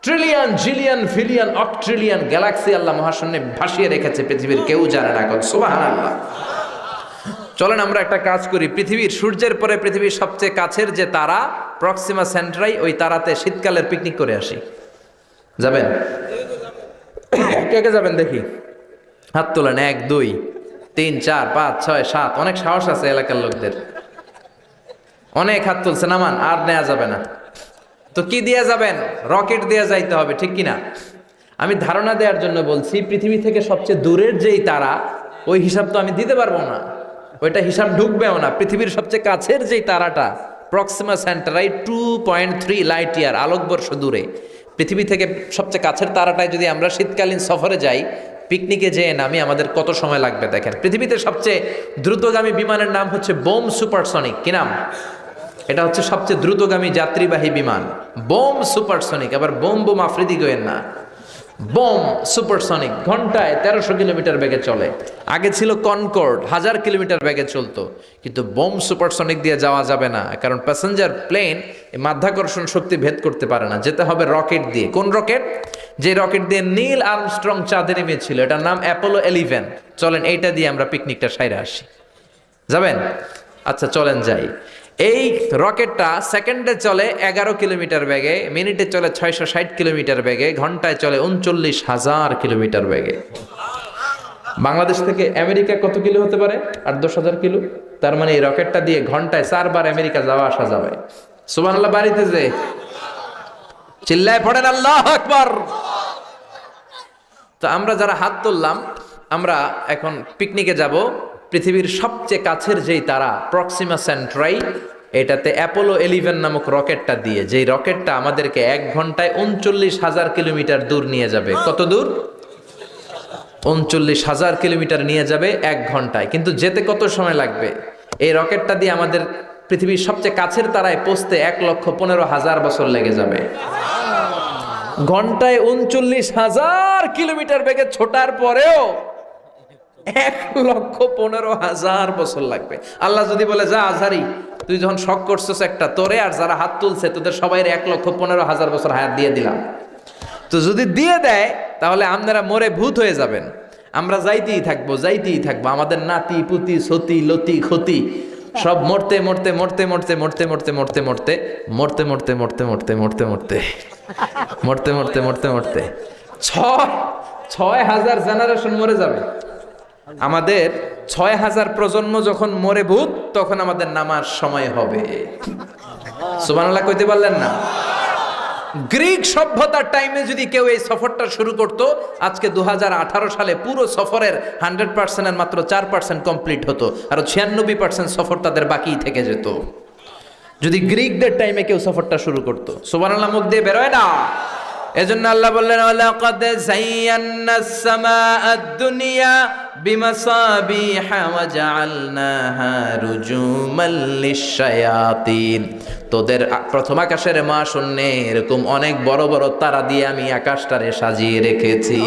S1: ট্রিলিয়ন, জিলিয়ন, ফিলিয়ন, অক্ট্রিলিয়ন গ্যালাক্সি আল্লাহ মহাশূন্যে ভাসিয়ে রেখেছে, পৃথিবীর কেউ জানে না। সুবহানাল্লাহ। চলেন আমরা একটা কাজ করি, পৃথিবীর সূর্যের পরে পৃথিবীর সবচেয়ে কাছের যে তারা প্রক্সিমা সেন্ট্রাই, ওই তারাতে শীতকালের পিকনিক করে আসি। যাবেন? কে কে যাবেন দেখি? হাত তোলেন। 1 2 3 4 5 6 7। অনেক সাহস আছে এলাকার লোকদের, অনেক হাত তুলছে। নামান, আর নেওয়া যাবে না। তো কি দিয়ে যাবেন? রকেট দিয়ে যাইতে হবে, ঠিক কিনা? আমি ধারণা দেওয়ার জন্য বলছি, পৃথিবী থেকে সবচেয়ে দূরের যেই তারা, ওই হিসাব তো আমি দিতে পারবো না, ওইটা হিসাব ঢুকবেও না। পৃথিবীর সবচেয়ে কাছের যেই তারাটা প্রক্সিমা সেন্টারাই 2.3 লাইট ইয়ার, আলোকবর্ষ দূরে। পৃথিবী থেকে সবচেয়ে কাছের তারাটায় যদি আমরা শীতকালীন সফরে যাই, পিকনিকে যেয়ে নামি, আমাদের কত সময় লাগবে দেখেন। পৃথিবীতে সবচেয়ে দ্রুতগামী বিমানের নাম হচ্ছে বোম সুপারসনিক। কি নাম? এটা হচ্ছে সবচেয়ে দ্রুতগামী যাত্রীবাহী বিমান, বোম সুপারসনিক। আবার বোম বোম আফ্রিদি গোয়েন না, বোম সুপারসনিক। ঘন্টায় 1300 কিলোমিটার বেগে চলে। আগে ছিল কনকর্ড, 1000 কিলোমিটার বেগে চলতো। কিন্তু বোম সুপারসনিক দিয়ে যাওয়া যাবে না, কারণ প্যাসেঞ্জার প্লেন মাধ্যাকর্ষণ শক্তি ভেদ করতে পারে না। যেতে হবে রকেট দিয়ে। কোন রকেট? যে রকেট দিয়ে নীল আর্মস্ট্রং চাঁদে নেমেছিল, এটার নাম অ্যাপোলো 11। চলেন এইটা দিয়ে আমরা পিকনিকটা সাইরা আসি। যাবেন? আচ্ছা চলেন যাই। এই রকেটটা সেকেন্ডে চলে 11 কিলোমিটার বেগে, মিনিটে চলে 660 কিলোমিটার বেগে, ঘন্টায় চলে 39,000 কিলোমিটার বেগে। বাংলাদেশ থেকে আমেরিকা কত কিলো হতে পারে? 8-10 হাজার কিলো। তার মানে এই রকেটটা দিয়ে ঘন্টায় 4 বার আমেরিকা যাওয়া আসা যাবে। সুবহানাল্লাহ। বাড়িতে যে চিল্লায় পড়েন আল্লাহু আকবার। তো আমরা যারা হাত তুললাম, আমরা এখন পিকনিকে যাব। পৃথিবীর সবচেয়ে কাছের যেই তারা প্রক্সিমা সেন্ট্রাই, এটাতে অ্যাপোলো 11 নামক রকেটটা দিয়ে, যেই রকেটটা আমাদেরকে 1 ঘন্টায় 39,000 কিলোমিটার দূর নিয়ে যাবে। কত দূর? 39,000 কিলোমিটার নিয়ে যাবে 1 ঘন্টায়। কিন্তু যেতে কত সময় লাগবে? এই রকেটটা দিয়ে আমাদের পৃথিবীর সবচেয়ে কাছের তারায় পৌঁছতে 1,15,000 বছর লেগে যাবে। ঘন্টায় 39,000 কিলোমিটার বেগে ছোটার পরেও 1,15,000 বছর লাগবে। আল্লাহ যদি বলে, যা আজহারি, তুই যখন শখ করছিস একটা, তোরে আর যারা হাত তুলছে তোদের সবাই 1,15,000 বছর হায়াত দিয়ে দিলাম। তো যদি দিয়ে দেয়, তাহলে আপনারা মরে ভূত হয়ে যাবেন। আমরা যাইতেই থাকবো, যাইতেই থাকবো। আমাদের নাতি পুতি সতি লতি ক্ষতি সব মরতে মরতে মরতে মরতে মরতে মরতে মরতে মরতে মরতে মরতে মরতে মরতে মরতে মরতে মরতে মরতে মরতে মরতে 6,000 জেনারেশন মরে যাবে। আমাদের 6,000 প্রজন্ম যখন মরে ভূত, তখন আমাদের নামার সময় হবে। সুবহানাল্লাহ কইতে পারলেন না? গ্রিক সভ্যতার টাইমে যদি কেউ এই সফরটা শুরু করত, আজকে 2018 সালে পুরো সফরের 100%-এর মাত্র 4% কমপ্লিট হতো, আর 96% সফর তাদের বাকি থেকে যেত। যদি গ্রিকদের টাইমে কেউ সফরটা শুরু করত। সুবহানাল্লাহ মুখ দিয়ে বেরোয় না। এজন্য আল্লাহ বললেন, ওয়ালাকাদ যায়্যানাস সামাআদ দুনিয়া বিমাসাবিহা ওয়া জাআলনাহা রুজুমাল লিশ-শায়াতিন। তোদের প্রথম আকাশের মহাশূন্যে এরকম অনেক বড় বড় তারা দিয়ে আমি আকাশটারে সাজিয়ে রেখেছি।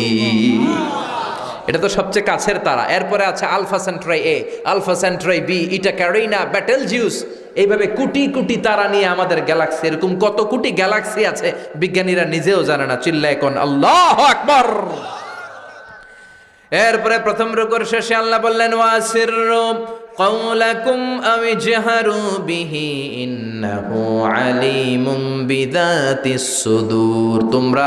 S1: এটা তো সবচেয়ে কাছের তারা। এরপরে আছে আলফা সেন্ট্রাই এ, আলফা সেন্ট্রাই বি, ইটা ক্যারিনা, ব্যাটেল জিউস। এইভাবে কোটি কোটি তারা নিয়ে আমাদের গ্যালাক্সি। এরকম কত কোটি গ্যালাক্সি আছে বিজ্ঞানীরা নিজেও জানে না। চিল্লায় কোন আল্লাহু আকবার। এরপরে প্রথম রুকুর শেষে আল্লাহ বললেন, ওয়াসিররু কাওলাকুম আও ইজহারু বিহি ইন্নাহু আলিমুম বিযাতিস সুদূর। তোমরা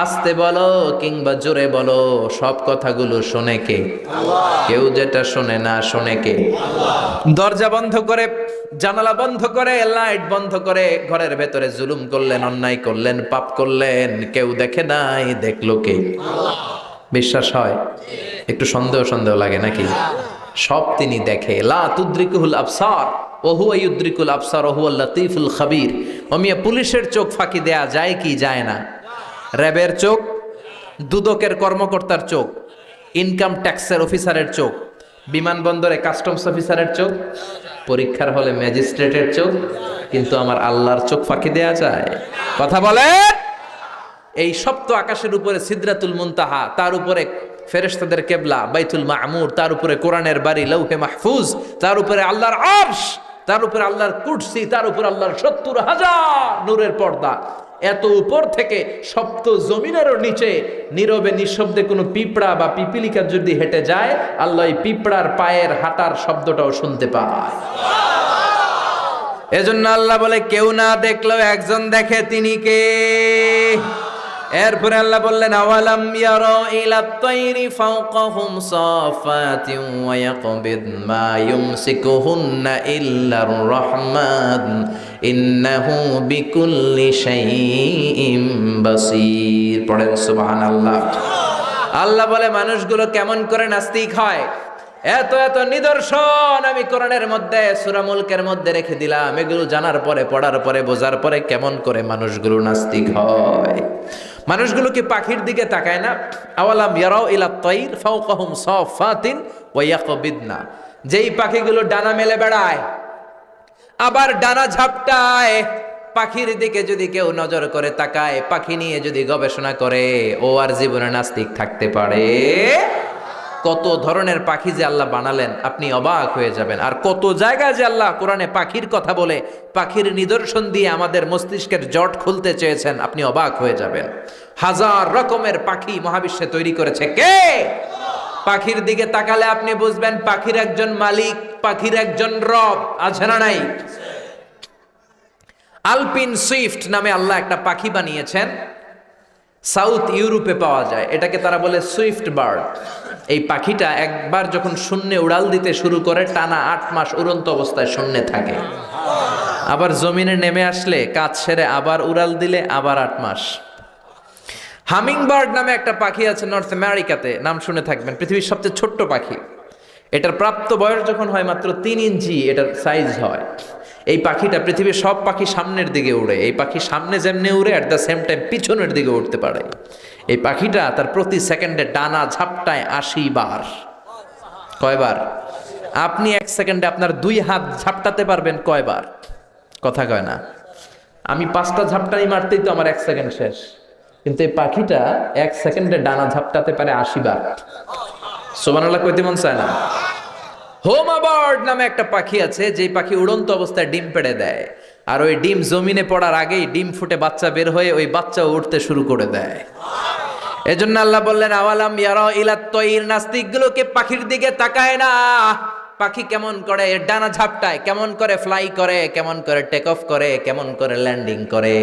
S1: আস্তে বলো কিংবা জোরে বলো, সব কথাগুলো শোনে কে? আল্লাহ। কেউ যেটা শোনে না, শোনে কে? আল্লাহ। দরজা বন্ধ করে, জানালা বন্ধ করে, লাইট বন্ধ করে ঘরের ভেতরে জুলুম করলেন, অন্যায় করলেন, পাপ করলেন, কেউ দেখে নাই, দেখলো কে? আল্লাহ। বিশ্বাস হয়? একটু সন্দেহ সন্দেহ লাগে নাকি? সব তিনি দেখে। লা তুদ্রিকুল আবসার ওয়া হুয়া ইউদ্রিকুল আবসার ওয়া হুয়াল লাতীফুল খাবীর। ওমিয়া পুলিশের চোখ ফাঁকি দেয়া যায় কি যায় না? র্যাবের চোখ, দুদকের কর্মকর্তার চোখ, ইনকাম ট্যাক্সের অফিসারের চোখ, বিমানবন্দরে কাস্টমস অফিসারের চোখ, পরীক্ষার হলে ম্যাজিস্ট্রেটের চোখ, কিন্তু আমার আল্লাহর চোখ ফাঁকি দেয়া যায়? কথা বলে। এই সপ্ত আকাশের উপরে সিদরাতুল মুনতাহা, তার উপরে ফেরেশতাদের কেবলা বাইতুল মামুর, তার উপরে কোরআনের বাড়ি লৌহে মাহফুজ, তার উপরে আল্লাহর আরশ, তার উপরে আল্লাহর কুরসি, তার উপরে আল্লাহর ৭০,০০০ নূরের পর্দা। এত উপর থেকে সপ্ত জমিনেরও নিচে নীরবে নিঃশব্দে কোনো পিঁপড়া বা পিপিলিকা যদি হেঁটে যায়, আল্লাহ এই পিঁপড়ার পায়ের হাঁটার শব্দটাও শুনতে পায়। এজন্য আল্লাহ বলে কেউ না দেখলেও একজন দেখে, তিনি কে? এরপরে আল্লাহ বললেন আওয়ালাম ইয়ারা ইলা তাইরি ফাওকাহুম সাফাতিন ওয়া ইয়াকবিদ মা ইউমসিকুহুন্না ইল্লার রহমান ইন্নাহু বিকুল্লি শাইইন বাসীর। পড়েন সুবহানাল্লাহ। আল্লাহ বলে মানুষগুলো কেমন করে নাস্তিক হয়, এত এত নিদর্শন আমি কোরআনের মধ্যে সূরা মুলকের মধ্যে রেখে দিলাম। এগুলো জানার পরে, পড়ার পরে, বোঝার পরে কেমন করে মানুষগুলো নাস্তিক হয়। মানুষগুলো কি পাখির দিকে তাকায় না? আওয়ালাম ইয়ারাউ ইলা তাইর ফাওকাহুম সাফাতিন ওয়া ইয়াকবিদনা, যেই পাখিগুলো ডানা মেলে বেড়ায় আবার ডানা ঝাপটায়, পাখির দিকে যদি কেউ নজর করে তাকায়, পাখি নিয়ে যদি গবেষণা করে, ও আর জীবনে নাস্তিক থাকতে পারে? কত ধরনের পাখি যে আল্লাহ বানালেন, আপনি অবাক হয়ে যাবেন। আর কত জায়গায় যে আল্লাহ কোরআনে পাখির কথা বলে, পাখির নিদর্শন দিয়ে আমাদের মস্তিষ্কের জট খুলতে চেয়েছেন, আপনি অবাক হয়ে যাবেন। হাজার রকমের পাখি মহাবিশ্বে তৈরি করেছে কে? পাখির দিকে তাকালে আপনি বুঝবেন পাখির একজন মালিক, পাখির একজন রব আছে না নাই? আলপিন সুইফট নামে আল্লাহ একটা পাখি বানিয়েছেন, সাউথ ইউরোপে পাওয়া যায়। এটাকে তারা বলে সুইফট বার্ড। এই পাখিটা একবার যখন শূন্যে উড়াল দিতে শুরু করে, টানা ৮ মাস উড়ন্ত অবস্থায় শূন্যে থাকে। আবার জমিনে নেমে আসলে কাজ সেরে আবার উড়াল দিলে আবার ৮ মাস। হামিং বার্ড নামে একটা পাখি আছে নর্থ আমেরিকাতে, নাম শুনে থাকবেন। পৃথিবীর সবচেয়ে ছোট্ট পাখি। এটার প্রাপ্ত বয়স যখন হয় মাত্র ৩ ইঞ্চি এটার সাইজ হয়। এই পাখিটা পৃথিবীর সব পাখি সামনের দিকে উড়ে। এই পাখি সামনে যেমনি উড়ে, অ্যাট দ্য সেম টাইম পিছনের দিকে উঠতে পারে। এই পাখিটা তার প্রতি সেকেন্ডে ডানা ঝাপটায় ৮০ বার। কয়বার? আপনি ১ সেকেন্ডে আপনার ২ হাত ঝাপটাতে পারবেন কয়বার? কথা কয় না। আমি ৫টা ঝাপটানি মারতেই তো আমার ১ সেকেন্ড শেষ, কিন্তু এই পাখিটা ১ সেকেন্ডে ডানা ঝাপটাতে পারে ৮০ বার। সুবহানাল্লাহ কইতে মন চায় না? হোমা বার্ড নামে একটা পাখি আছে, যে পাখি উড়ন্ত অবস্থায় ডিম পেড়ে দেয়, আর ওই ডিম জমিনে পড়ার আগেই ডিম ফুটে বাচ্চা বের হয়ে ওই বাচ্চা উঠতে শুরু করে দেয়। এজন্য আল্লাহ বললেন আওয়ালাম ইয়ারা ইলা তাইর, নাস্তিকগুলোকে পাখির দিকে তাকায় না। পাখি কেমন করে ডানা ঝাপটায়, কেমন করে ফ্লাই করে, কেমন করে টেক অফ করে, কেমন করে ল্যান্ডিং করে।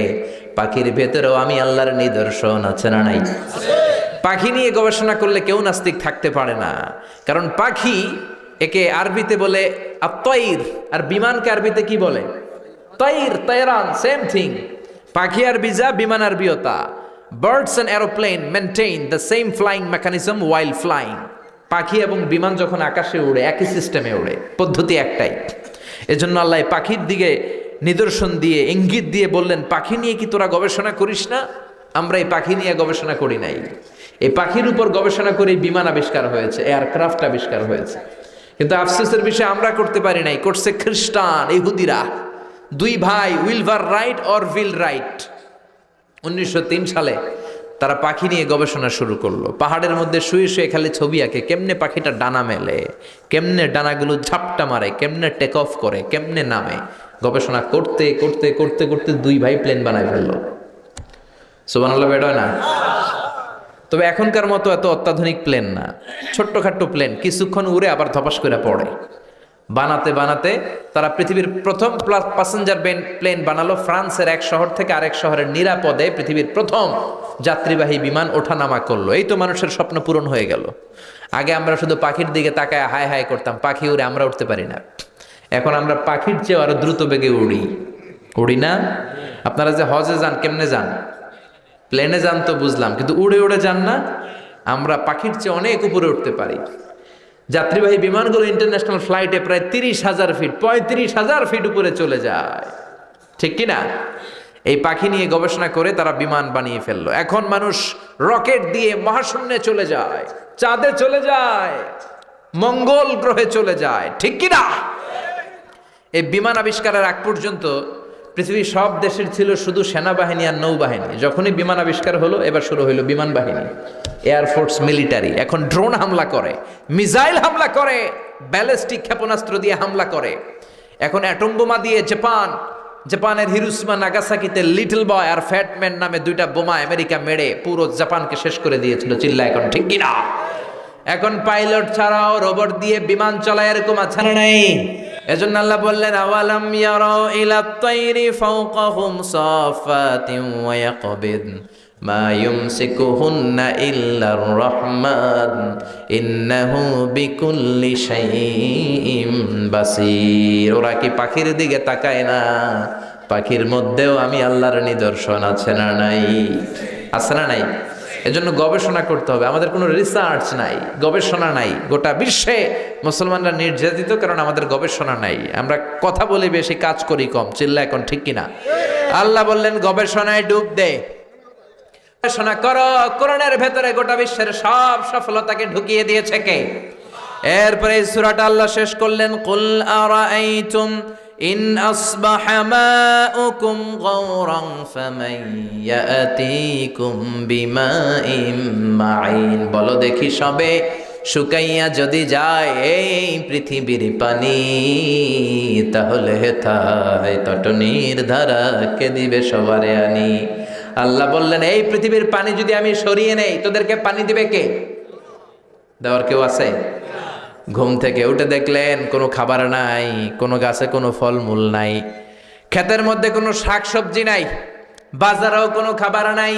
S1: পাখির ভেতরেও আমি আল্লাহর নিদর্শন আছে না নাই? পাখি নিয়ে গবেষণা করলে কেউ নাস্তিক থাকতে পারে না। কারণ পাখি, একে আরবিতে বলে আত-তাইর, আর বিমানকে আরবিতে কি বলে? তাইর, তায়রান, সেম থিং। পাখি আরবি যা, বিমান আরবিও তা। Birds and aeroplane maintain the same flying mechanism while flying. পাখি এবং বিমান যখন আকাশে উড়ে একই সিস্টেমে উড়ে, পদ্ধতি একটাই। এজন্য আল্লাহ পাখির দিকে নিদর্শন দিয়ে, ইঙ্গিত দিয়ে বললেন, পাখি নিয়ে কি তোরা গবেষণা করিস না? আমরা এই পাখি নিয়ে গবেষণা করি নাই। এই পাখির উপর গবেষণা করে বিমান আবিষ্কার হয়েছে, এয়ারক্রাফট আবিষ্কার হয়েছে। কিন্তু আফসোসের বিষয় আমরা করতে পারি নাই, করছে খ্রিস্টান, ইহুদিরা। 2 ভাই উইলভার রাইট অর উইল রাইট 1903 সালে তারা পাখি নিয়ে গবেষণা শুরু করলো। পাহাড়ের মধ্যে শুয়ে শুয়ে খালি ছবি আঁকে, কেমনে পাখিটা ডানা মেলে, কেমনে ডানাগুলো ঝাপটা মারে, কেমনে টেক অফ করে, কেমনে নামে। গবেষণা করতে করতে করতে করতে 2 ভাই প্লেন বানায় ফেললো। সুবহানাল্লাহ বেড হয় না? তবে এখনকার মতো এত অত্যাধুনিক প্লেন না, ছোট্টখাট্ট প্লেন, কিছুক্ষণ উড়ে আবার ধপাস করে পড়ে। বানাতে বানাতে তারা পৃথিবীর প্রথম প্যাসেঞ্জার প্লেন বানালো। ফ্রান্সের এক শহর থেকে আরেক শহরের নিরাপদে পৃথিবীর প্রথম যাত্রীবাহী বিমান ওঠানামা করলো। এই তো মানুষের স্বপ্ন পূরণ হয়ে গেল। আগে আমরা শুধু পাখির দিকে তাকায় হায় হায় করতাম, পাখি উড়ে, আমরা উঠতে পারি না। এখন আমরা পাখির চেয়ে আরো দ্রুত বেগে উড়ি না? আপনারা যে হজে যান, কেমনে যান? প্লেনে যান তো বুঝলাম, কিন্তু উড়ে উড়ে যান না? আমরা পাখির চেয়ে অনেক উপরে উঠতে পারি। যাত্রীবাহী বিমানগুলো ইন্টারন্যাশনাল ফ্লাইটে প্রায় 30,000 ফিট, 35,000 ফিট উপরে চলে যায়, ঠিক কিনা? এই পাখি নিয়ে গবেষণা করে তারা বিমান বানিয়ে ফেললো। এখন মানুষ রকেট দিয়ে মহাশূন্যে চলে যায়, চাঁদে চলে যায়, মঙ্গল গ্রহে চলে যায়, ঠিক কিনা? এই বিমান আবিষ্কারের আগ পর্যন্ত পৃথিবীর সব দেশের ছিল শুধু সেনাবাহিনী আর নৌবাহিনী। যখনই বিমান আবিষ্কার হলো, এবার শুরু হইলো বিমান বাহিনী, এয়ারফোর্স, মিলিটারি। এখন ড্রোন হামলা করে, মিসাইল হামলা করে, ব্যালিস্টিক ক্ষেপণাস্ত্র দিয়ে হামলা করে। এখন অ্যাটম বোমা দিয়ে জাপানের হিরোশিমা নাগাসাকিতে লিটল বয় আর ফ্যাটম্যান নামে দুইটা বোমা আমেরিকা মেরে পুরো জাপানকে শেষ করে দিয়েছিল। চিল্লা এখন ঠিক কিনা? এখন পাইলট ছাড়াও রোবট দিয়ে বিমান চলায়, এরকম আছে না নাই? এজন্য আল্লাহ বললেন, আওয়ালাম ইয়ারাউ ইলাত তাইরি ফাওকাহুম সাফাতিন ওয়া ইয়াকবিদ মা ইউমসিকুহুন্না ইল্লার রহমান ইন্নাহু বিকুল্লি শাইইন বাসীর। ওরা কি পাখির দিকে তাকায় না? পাখির মধ্যেও আমি আল্লাহর নিদর্শন আছে না নাই? আছে না নাই? এজন্য গবেষণা করতে হবে। আমাদের কোনো রিসার্চ নাই, গবেষণা নাই। গোটা বিশ্বে মুসলমানরা নির্যাতিত, কারণ আমাদের গবেষণা নাই। আমরা কথা বলি বেশি, কাজ করি কম। চিল্লা এখন ঠিক কিনা? আল্লাহ বললেন গবেষণায় ডুব দে, গবেষণা করো। কোরআনের ভেতরে গোটা বিশ্বের সব সফলতাকে ঢুকিয়ে দিয়েছে কে? এরপরে এই সূরাটা আল্লাহ শেষ করলেন, কুল আরাআইতুম ইন আসবাহা মাউকুম গাওরান ফামান ইয়াতিকুম বিমাইন মাইন। বলো দেখি, সবে শুকাইয়া যদি যায় এই পৃথিবীর পানি, তাহলে হেথায় তটনির ধারা কে দিবে সবারে আনি। আল্লাহ বললেন, এই পৃথিবীর পানি যদি আমি সরিয়ে নেই, তোদেরকে পানি দিবে কে? দেওয়ার কেউ আছে? ঘুম থেকে উঠে দেখলেন কোনো খাবার নাই, কোনো গাছে কোনো ফলমূল নাই, ক্ষেতের মধ্যে কোনো শাকসবজি নাই, বাজারেও কোনো খাবার নাই।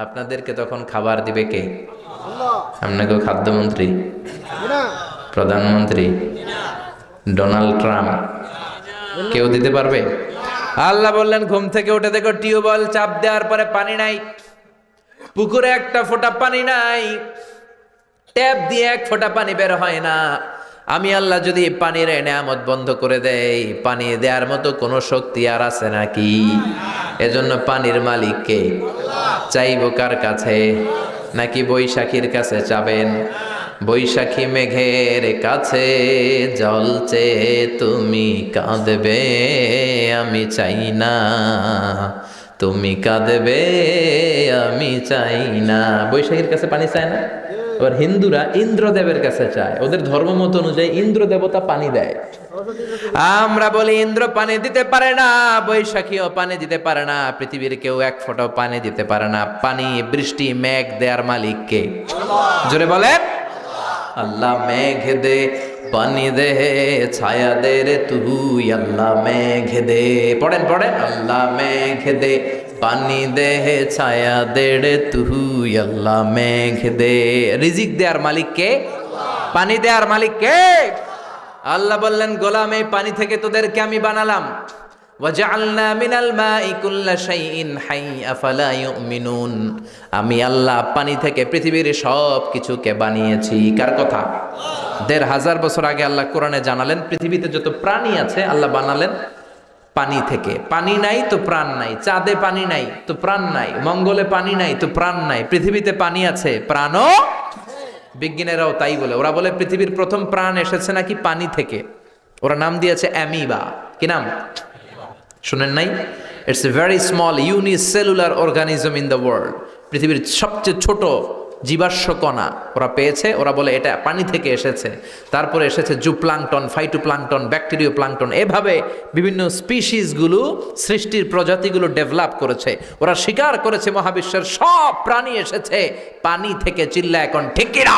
S1: আপনাদেরকে তখন খাবার দিবে কে? আপনাকে খাদ্যমন্ত্রী, প্রধানমন্ত্রী, ডোনাল্ড ট্রাম্প কেউ দিতে পারবে? আল্লাহ বললেন, ঘুম থেকে উঠে দেখো টিউবওয়েল চাপ দেওয়ার পরে পানি নাই, পুকুরে একটা ফোঁটা পানি নাই, ট্যাপ দিয়ে এক ফোঁটা পানি বের হয় না। আমি আল্লাহ যদি পানির নেয়ামত বন্ধ করে দেই, পানি দেওয়ার মতো কোনো শক্তি আর আছে নাকি? এজন্য পানির মালিককে চাইব কার কাছে? নাকি বৈশাখীর কাছে চাবেন? বৈশাখী মেঘের কাছে জল চেয়ে তুমি কাঁদবে, আমি চাই না। তুমি কাঁদবে, আমি চাই না। বৈশাখীর কাছে পানি চায় না। এবার হিন্দুরা ইন্দ্রদেবের কাছে চায়, ওদের ধর্ম মত অনুযায়ী ইন্দ্র দেবতা পানি দেয়। আমরা বলি ইন্দ্র পানি দিতে পারে না, বৈশাখীও পানি দিতে পারে না, পৃথিবীর কেউ এক ফোঁটাও পানি দিতে পারে না। পানি, বৃষ্টি, মেঘ দেয়ার মালিক কে? জোরে বলেন। আল্লাহ মেঘ দে, পানি দে, ছায়া দে রে তুই, আল্লাহ মেঘ দে। পড়েন পড়েন, আল্লাহ মেঘ দে, পানি দে, ছায়া দে রে তুই, আল্লাহ মেঘ দে। রিজিক দেয়ার মালিক কে? পানি দেয়ার মালিক কে? আল্লাহ বললেন, গোলাম এই পানি থেকে তোদেরকে আমি বানালাম। ওয়াজআলনা মিনাল মাই কুল্লা শাইইন হাই আফালা ইউমিনুন। আমি আল্লাহ পানি থেকে পৃথিবীর সব কিছুকে বানিয়েছি। কার কথা? ১৫০০ বছর আগে আল্লাহ কোরআনে জানালেন, পৃথিবীতে যত প্রাণী আছে আল্লাহ বানালেন পানি থেকে। পানি নাই তো প্রাণ নাই। চাঁদে পানি নাই তো প্রাণ নাই, মঙ্গলে পানি নাই তো প্রাণ নাই। পৃথিবীতে পানি আছে, প্রাণও। বিজ্ঞানীরাও তাই বলে। ওরা বলে পৃথিবীর প্রথম প্রাণ এসেছে নাকি পানি থেকে। ওরা নাম দিয়েছে অ্যামিবা। কি নাম শুনেন নাই? It's a very small unicellular organism in the world. পৃথিবীর সবচেয়ে ছোট জীবাশ্ম কণা ওরা পেয়েছে। ওরা বলে এটা পানি থেকে এসেছে। তারপরে এসেছে জুপ্লাংটন, ফাইটোপ্লাংটন, ব্যাকটেরিয়া প্লাংটন। এভাবে বিভিন্ন স্পিসিসগুলো, সৃষ্টির প্রজাতিগুলো ডেভেলপ করেছে। ওরা স্বীকার করেছে মহাবিশ্বের সব প্রাণী এসেছে পানি থেকে। চিল্লা এখন ঠিক কিনা?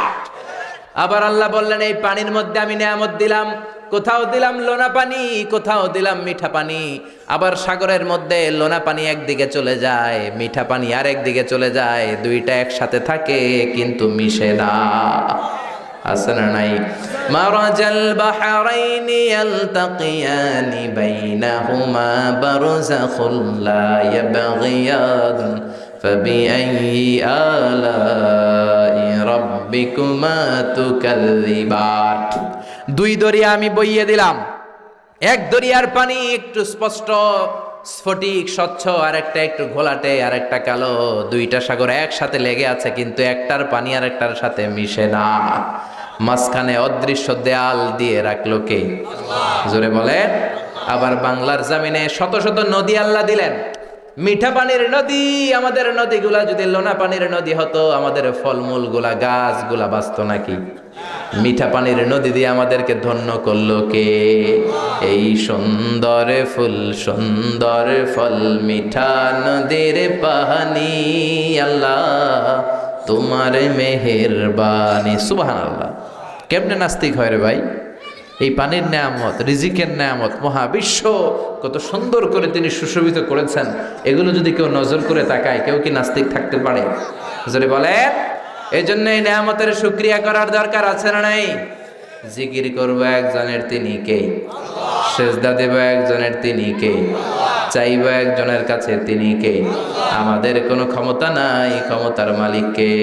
S1: আবার আল্লাহ বললেন, এই পানির মধ্যে আমি নিয়ামত দিলাম। কোথাও দিলাম লোনা পানি, কোথাও দিলাম মিঠা পানি। আবার সাগরের মধ্যে লোনা পানি একদিকে চলে যায়, মিঠা পানি আরেক দিকে চলে যায়। দুইটা একসাথে থাকে কিন্তু মিশে না। আছে না নাই? মারাজাল বাহরাইনি ইয়ালতাকিয়ানি বাইনাহুমা বারযাখুল লা ইয়াবগিয়ান ফাবিআইয়ি আলাই রাব্বিকুমা তুকাল্লিবান। দুই দরিয়া আমি বইয়ে দিলাম। এক দরিয়ার পানি একটু স্পষ্ট স্ফটিক স্বচ্ছ, আর একটা একটু ঘোলাটে, আর একটা কালো। দুইটা সাগর একসাথে লেগে আছে কিন্তু একটার পানি আর একটার সাথে মিশে না। মাঝখানে অদৃশ্য দেয়াল দিয়ে রাখলো কে? জোরে বলে। আবার বাংলার জামিনে শত শত নদী আল্লাহ দিলেন, মিঠা পানির নদী। আমাদের নদীগুলা যদি লোনা পানির নদী হতো, আমাদের ফলমূলগুলা গাছগুলা বাঁচতো নাকি? মিঠা পানির নদী দিয়ে আমাদেরকে ধন্য করলো কে? এই সুন্দর ফুল সুন্দর ফল মিঠা নদীর পানি, আল্লাহ তোমার মেহেরবানি। সুবহানাল্লাহ। কেমনে নাস্তিক হয় রে ভাই? এই পানির নেয়ামত, রিজিকের নেয়ামত, মহাবিশ্ব কত সুন্দর করে তিনি সুশোভিত করেছেন, এগুলো যদি কেউ নজর করে তাকায়, কেউ কি নাস্তিক থাকতে পারে? যদি বলে, এই জন্য এই নেয়ামতের শুকরিয়া করার দরকার আছে না নাই? জিকির করবো একজনের, তিনি কে? সেজদা দেব একজনের, তিনি কে? চাইবো একজনের কাছে, তিনি কে? আমাদের কোনো ক্ষমতা নাই, ক্ষমতার মালিক কে?